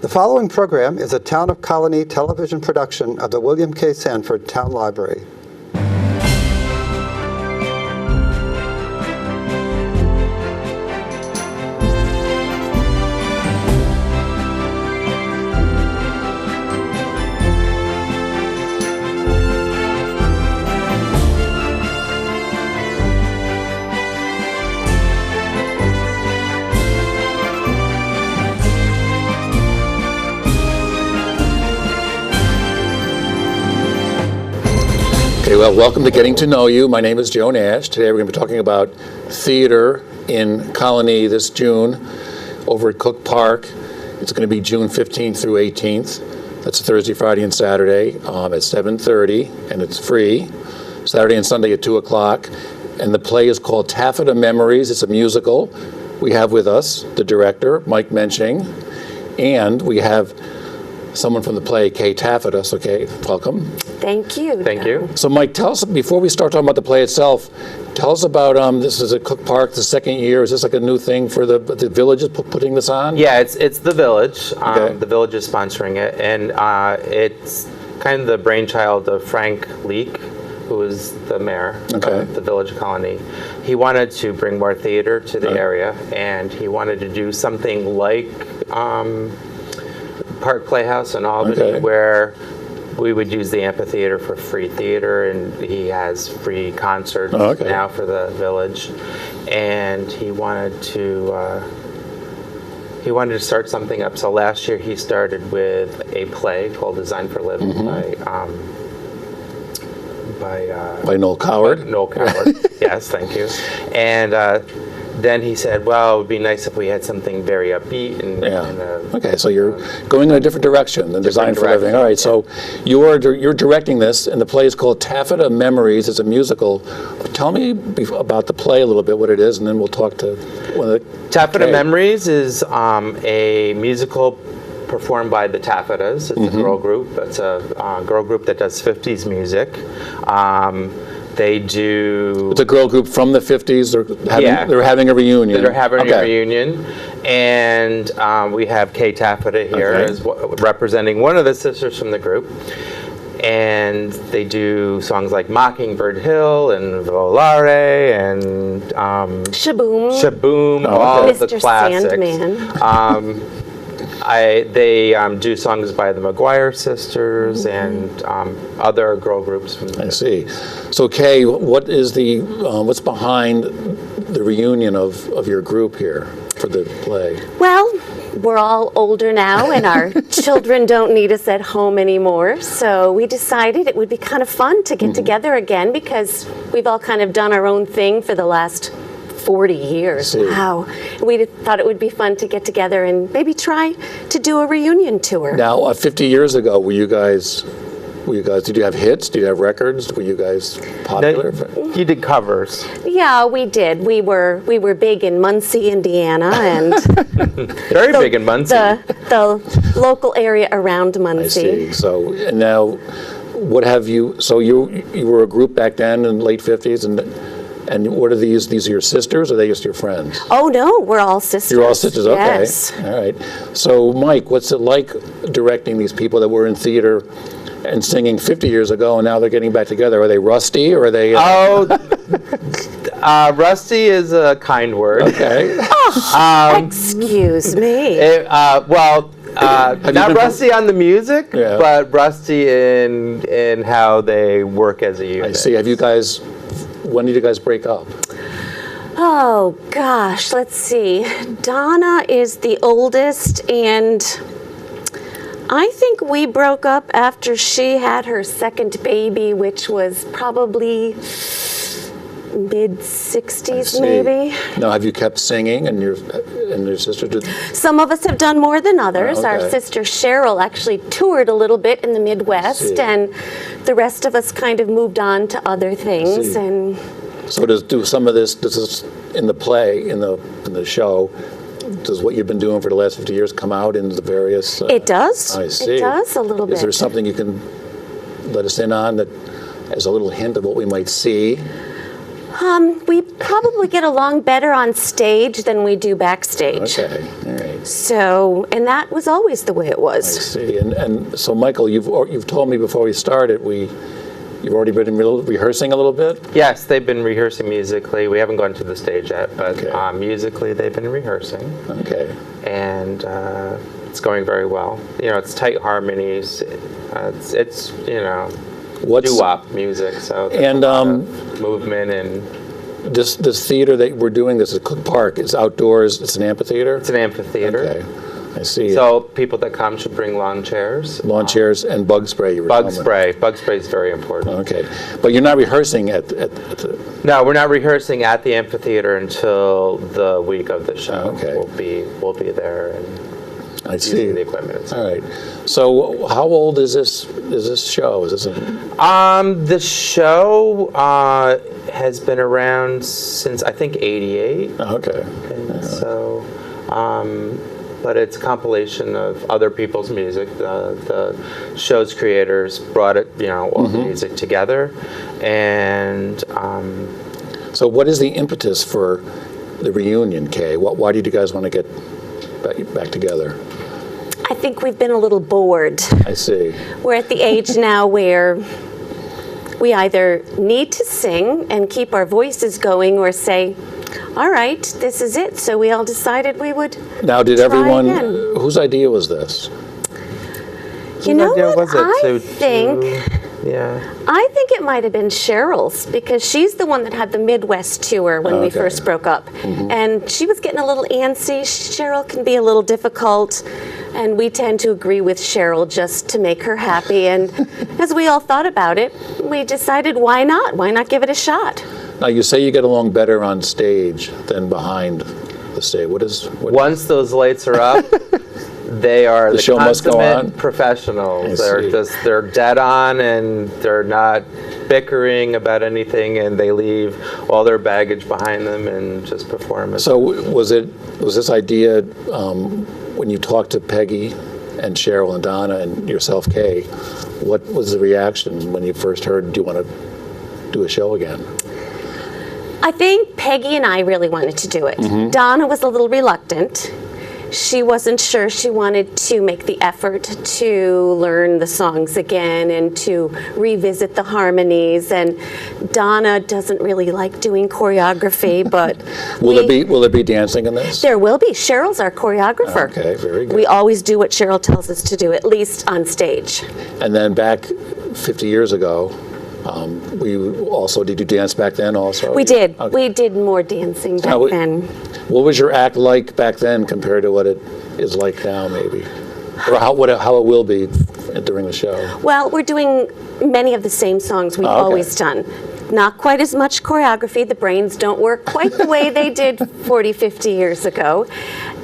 The following program is a Town of Colonie television production of the William K. Sanford Town Library. Okay, well, welcome to Getting to Know You. My name is Joe Nash. Today we're going to be talking about theater in Colonie this June over at Cook Park. It's going to be June 15th through 18th. That's Thursday, Friday, and Saturday at 7:30, and it's free. Saturday and Sunday at 2 o'clock. And the play is called Tafetta Memories. It's a musical. We have with us the director, Mike Mensching, and we have someone from the play, Kaye Tafetta. So, Kaye, welcome. Thank you. Thank you. So, Mike, tell us, before we start talking about the play itself, tell us about, this is at Cook Park, the second year. Is this like a new thing for the Village is putting this on? Yeah, it's the Village. Okay. The Village is sponsoring it, and it's kind of the brainchild of Frank Leek, who is the mayor of the Village of Colonie. He wanted to bring more theater to the area, and he wanted to do something like Park Playhouse in Albany, where we would use the amphitheater for free theater, and he has free concerts now for the Village. And he wanted to start something up. So last year he started with a play called Design for Living by Noel Coward. Noel Coward. Yes, thank you. And then he said, well, it would be nice if we had something very upbeat. Okay, so you're going in a different direction than Design for Living. All right, so you're directing this, and the play is called Tafetta Memories. It's a musical. Tell me about the play a little bit, what it is, and then we'll talk to one of the... Tafetta Memories is a musical performed by the Taffettas. It's a girl group. It's a girl group that does 50s music. They do... It's a girl group from the 50s. They're having a reunion. They're having a reunion. And we have Kaye Tafetta here as representing one of the sisters from the group. And they do songs like Mockingbird Hill and Volare and... Shaboom. Shaboom, all of the Mr. classics. Sandman. They do songs by the McGuire sisters and other girl groups from the I see. So, Kaye, what is what's behind the reunion of your group here for the play? Well, we're all older now, and our children don't need us at home anymore. So we decided it would be kind of fun to get together again, because we've all kind of done our own thing for the last 40 years. Wow. We thought it would be fun to get together and maybe try to do a reunion tour. Now, 50 years ago, did you have hits? Did you have records? Were you guys popular? You did covers. Yeah, we did. We were big in Muncie, Indiana, and very big in Muncie. The local area around Muncie. I see. So, and now, what have you? So you were a group back then in the late 50s, and what are these? These are your sisters, or are they just your friends? Oh, no, we're all sisters. You're all sisters, okay. Yes. All right. So, Mike, what's it like directing these people that were in theater and singing 50 years ago, and now they're getting back together? Are they rusty, or are they... Rusty is a kind word. Okay. Excuse me. Not rusty on the music, but rusty in how they work as a unit. I see. When did you guys break up? Oh, gosh, let's see. Donna is the oldest, and I think we broke up after she had her second baby, which was probably mid-60s, maybe. Now, have you kept singing, and your sister did? Some of us have done more than others. Okay. Our sister Cheryl actually toured a little bit in the Midwest, and the rest of us kind of moved on to other things. And so does some of this in the play, in the show, does what you've been doing for the last 50 years come out in the various... It does. I see. It does, a little bit. Is there something you can let us in on that as a little hint of what we might see? We probably get along better on stage than we do backstage. Okay, all right. So, and that was always the way it I was. see. And so, Michael, you've told me before we started, you've already been rehearsing a little bit? Yes, they've been rehearsing musically. We haven't gone to the stage yet, but Okay. musically they've been rehearsing. Okay. And it's going very well. You know, it's tight harmonies. It's doo-wop music, so there's And, a lot of movement and This theater that we're doing, this is Cook Park, it's outdoors, it's an amphitheater? it's an amphitheater. Okay, I see. So people that come should bring lawn chairs. Lawn chairs and bug spray, you were Bug telling me. spray. Bug spray is very important. Okay, but you're not rehearsing at the, No, we're not rehearsing at the amphitheater until the week of the show. Okay. We'll be there and I see. using the equipment. All right. So how old is this show? Is this The show has been around since I think '88. okay. And so, but it's a compilation of other people's music. The show's creators brought it, all the music together, and So what is the impetus for the reunion, Kaye? Why did you guys want to get back together? I think we've been a little bored. I see. We're at the age now where we either need to sing and keep our voices going or say, all right, this is it. So we all decided we would Now, did try everyone, again. whose idea was this? You know idea what was it I to- think? yeah. I think it might have been Cheryl's because she's the one that had the Midwest tour when we Okay. first broke up. And she was getting a little antsy. Cheryl can be a little difficult. And we tend to agree with Cheryl just to make her happy. And as we all thought about it, we decided why not? Why not give it a shot? Now, you say you get along better on stage than behind the stage. What Once those lights are up, they are the show must go consummate on? professionals. I see. They're dead on, and they're not bickering about anything, and they leave all their baggage behind them and just perform it. So was this idea when you talked to Peggy and Cheryl and Donna and yourself, Kaye, what was the reaction when you first heard, do you want to do a show again? I think Peggy and I really wanted to do it. Donna was a little reluctant. She wasn't sure she wanted to make the effort to learn the songs again and to revisit the harmonies. And Donna doesn't really like doing choreography, but Will there be dancing in this? there will be. Cheryl's our choreographer. Okay, very good. We always do what Cheryl tells us to do, at least on stage. And then back 50 years ago, did you dance back then also? We did. Okay. We did more dancing back Now, then. What was your act like back then compared to what it is like now, maybe? Or how it will be during the show? Well, we're doing many of the same songs we've Oh, okay. always done. Not quite as much choreography. The brains don't work quite the way they did 40, 50 years ago.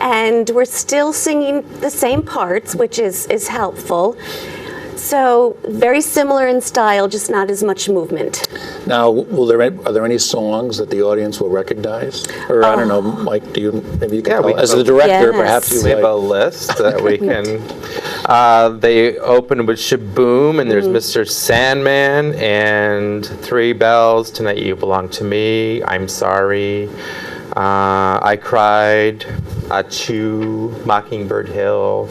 And we're still singing the same parts, which is helpful. So very similar in style, just not as much movement. Now, are there any songs that the audience will recognize? Or I don't know, Mike, maybe you can tell? we As have the director, Yes. perhaps you We have a like. list that we can. They open with Shaboom, and there's Mr. Sandman, and Three Bells, Tonight You Belong to Me, I'm Sorry, I Cried, Achoo, Mockingbird Hill,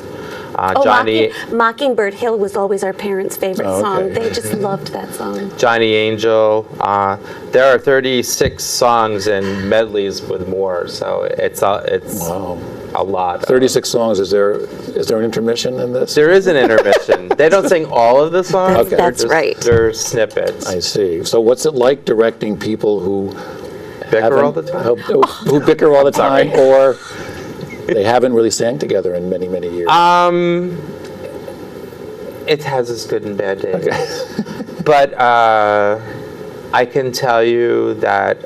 Johnny. Mockingbird Hill was always our parents' favorite Oh, song. okay. They just loved that song. Johnny Angel. There are 36 songs and medleys with more, so it's Wow. a lot. 36 songs. Is there an intermission in this? There is an intermission. They don't sing all of the songs. Okay. That's right. They're snippets. I see. So what's it like directing people who Bicker all the time. who bicker all the time, or they haven't really sang together in many, many years? It has its good and bad days. But I can tell you that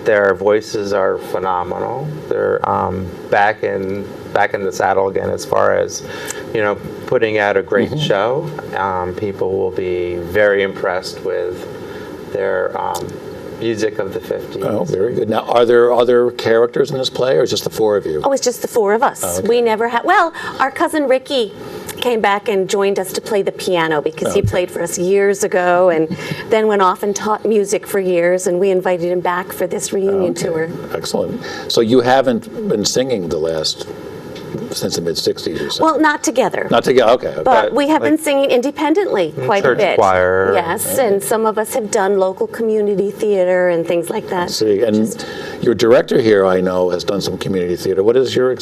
their voices are phenomenal. They're back in the saddle again as far as, putting out a great show. People will be very impressed with their music of the 50s. Oh, very good. Now, are there other characters in this play, or just the four of you? Oh, it's just the four of us. okay. We never had. Well, our cousin Ricky came back and joined us to play the piano because he Okay. played for us years ago and then went off and taught music for years, and we invited him back for this reunion Okay. tour. Excellent. So you haven't been singing the last since the mid-'60s or so. Well, not together. Not together, okay. But we have been like singing independently quite a church bit. choir. Yes, and some of us have done local community theater and things like that. See, and your director here, I know, has done some community theater. What is your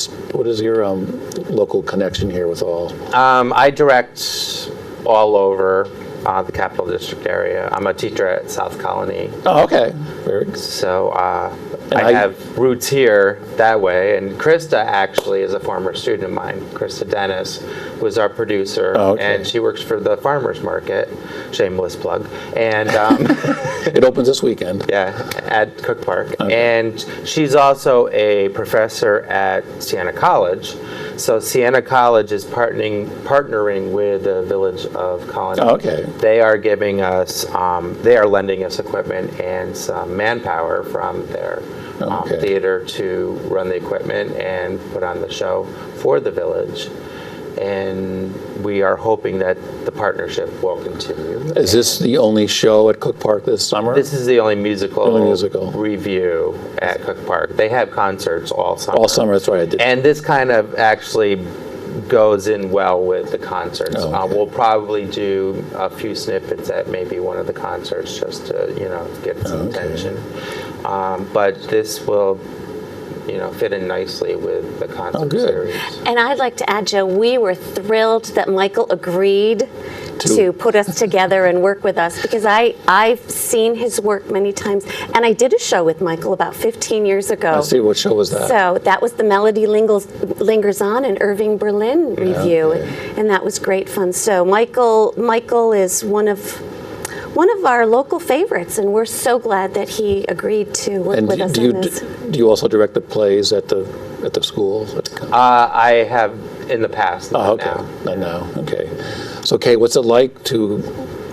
local connection here with all? I direct all over the Capital District area. I'm a teacher at South Colonie. Oh, okay. Very good. So And I have roots here that way. And Krista actually is a former student of mine. Krista Dennis was our producer. Oh, okay. And she works for the farmers market. Shameless plug. And It opens this weekend. yeah, at Cook Park. Okay. And she's also a professor at Siena College. So Siena College is partnering with the Village of Colonie. Oh, okay. They are giving us, they are lending us equipment and some manpower from their Okay. theater to run the equipment and put on the show for the village. And we are hoping that the partnership will continue. Is this the only show at Cook Park this summer? This is the only musical, Only musical. review at Cook Park. They have concerts all summer. All summer, that's right. I did. And this kind of actually goes in well with the concerts. Oh, okay. We'll probably do a few snippets at maybe one of the concerts just to, get some Okay. attention. But this will, fit in nicely with the concert good. series. And I'd like to add, Joe, we were thrilled that Michael agreed to put us together and work with us, because I've seen his work many times, and I did a show with Michael about 15 years ago. I see. What show was that? So that was the Melody Lingers On in Irving, Berlin review, okay. and that was great fun. So Michael is one of our local favorites, and we're so glad that he agreed to work And with us do on this. you also direct the plays at the school? I have in the past, not Oh, okay. now. Not now. Okay. So, Kay, what's it like to,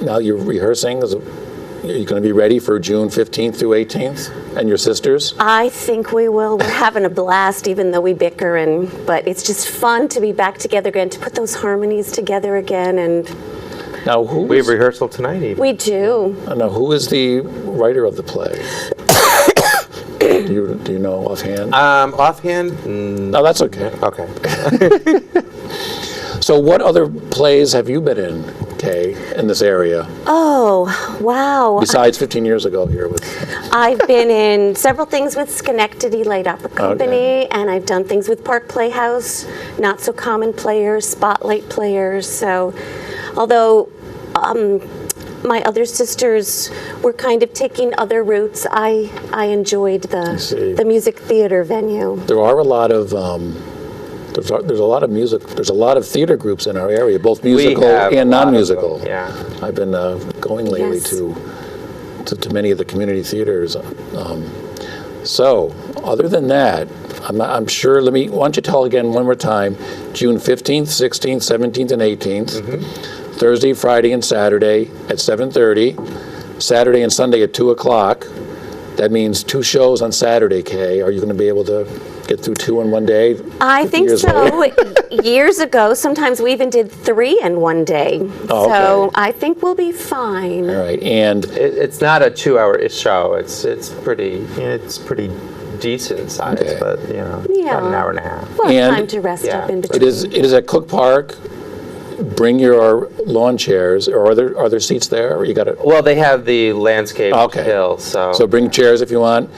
now you're rehearsing? Are you going to be ready for June 15th through 18th? And your sisters? I think we will. We're having a blast, even though we bicker, but it's just fun to be back together again, to put those harmonies together again, and Now, We have rehearsal tonight even. we do. who is the writer of the play? Do you know offhand? Offhand? No, that's okay. Okay. So what other plays have you been in, Kay, in this area, Oh, wow. besides 15 years ago here with... I've been in several things with Schenectady Light Opera Company, and I've done things with Park Playhouse, Not So Common Players, Spotlight Players. So, although my other sisters were kind of taking other routes, I enjoyed see. the music theater venue. There are a lot of... There's a lot of music. There's a lot of theater groups in our area, both musical have a and lot of non-musical. them, yeah. I've been going lately Yes. to many of the community theaters. So, other than that, I'm sure. Why don't you tell again one more time? June 15th, 16th, 17th, and 18th. Thursday, Friday, and Saturday at 7:30. Saturday and Sunday at 2 o'clock. That means 2 shows on Saturday, Kay. Are you going to be able to get through 2 in one day? I 50 think years so. later? Years ago, sometimes we even did 3 in one day. Oh, So okay. I think we'll be fine. All right, and It's not a 2-hour show. It's pretty decent size, Okay. but about an hour and a half. We'll have And- time to rest Yeah. up in between. it is at Cook Park. Bring your lawn chairs, or are there seats there? Or you got to. Well, they have the landscape Okay. hill, so. So bring chairs if you want.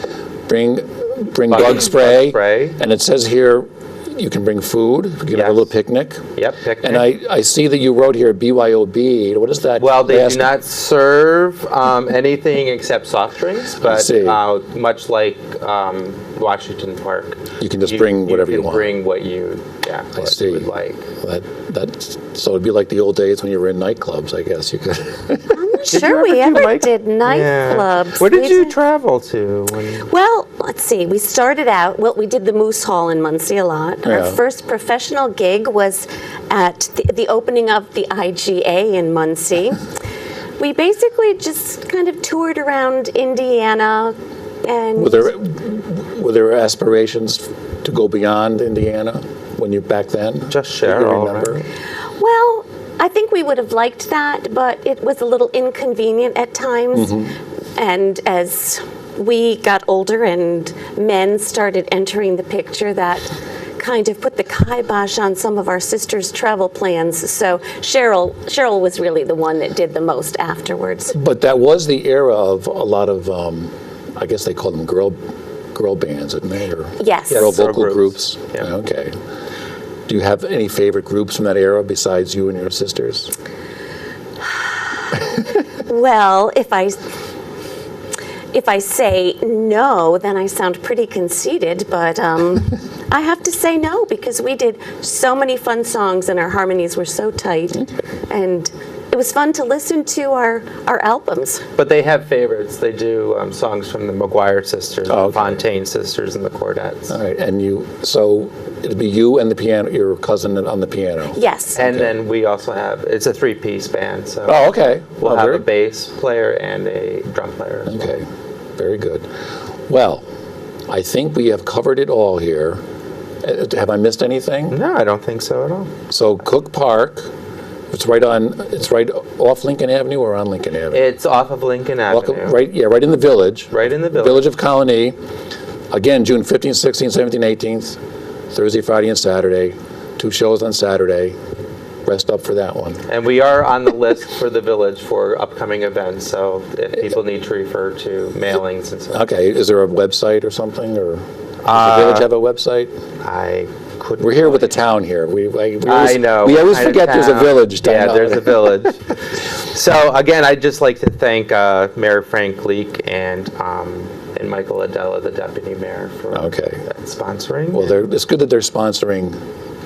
Bring bug Bug spray. spray. And it says here you can bring food. You can have a Yes. little picnic. Yep, picnic. And I see that you wrote here BYOB. What is that? Well, they last- do not serve anything except soft drinks, but see. much like Washington Park. You can just bring whatever you want. Bring what you see. would like. So it'd be like the old days when you were in nightclubs, I guess. You could. I'm not Did you sure we ever do ever Mike? did nightclubs. Where did We you did- travel to? When... Well, let's see. We started out, we did the Moose Hall in Muncie a lot. Our Yeah. first professional gig was at the opening of the IGA in Muncie. We basically just kind of toured around Indiana, and Were there aspirations to go beyond Indiana when you back then? Just Do you share all remember? around. well, I think we would have liked that, but it was a little inconvenient at times. And as we got older and men started entering the picture, that kind of put the kibosh on some of our sisters' travel plans. So Cheryl was really the one that did the most afterwards. But that was the era of a lot of, I guess they call them girl bands, didn't they? Or Yes. girl Yes, vocal girl groups. groups. Yeah. Okay. Do you have any favorite groups from that era besides you and your sisters? Well, if I say no, then I sound pretty conceited, but I have to say no because we did so many fun songs and our harmonies were so tight, and it was fun to listen to our albums. But they have favorites. They do songs from the McGuire sisters, Oh, the okay. Fontaine sisters, and the Cordettes. All right, and so it'd be you and the piano, your cousin on the piano. Yes. And then we also have, it's a three-piece band, so Oh, okay. we'll Oh, have very- a bass player and a drum player as well. Okay, very good. Well, I think we have covered it all here. Have I missed anything? No, I don't think so at all. So Cook Park, it's right off Lincoln Avenue or on Lincoln Avenue? It's off of Lincoln Avenue. Right in the village. Right in the village. Village of Colonie. Again, June 15th, 16th, 17th, 18th, Thursday, Friday, and Saturday. 2 shows on Saturday. Rest up for that one. And we are on the list for the village for upcoming events, so if people need to refer to mailings and stuff. Okay, is there a website or something, or does the village have a website? I couldn't. We're here with the town here. We I know. We always kind of forget there's a town. village down Yeah, there. there's a village. So again, I'd just like to thank Mayor Frank Leak and Michael Adela, the deputy mayor, for sponsoring. Well, it's good that they're sponsoring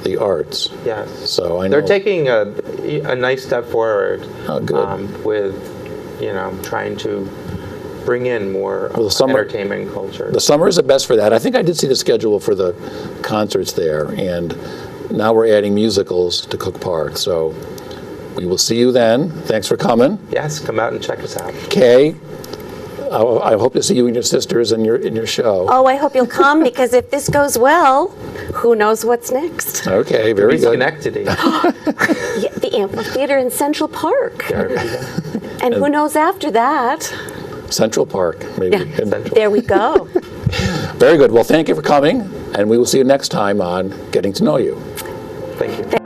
the arts. Yes. So I know They're taking a nice step forward. Oh, good. With, trying to bring in more Well, the summer- entertainment culture. The summer is the best for that. I think I did see the schedule for the concerts there, and now we're adding musicals to Cook Park. So we will see you then. Thanks for coming. Yes, come out and check us out. Kaye, I hope to see you and your sisters in your show. Oh, I hope you'll come because if this goes well, who knows what's next? Okay, very good. Schenectady. Yeah, the amphitheater in Central Park. And who knows after that? Central Park, maybe. Yeah, there we go. Very good. Well, thank you for coming, and we will see you next time on Getting to Know You. Thank you.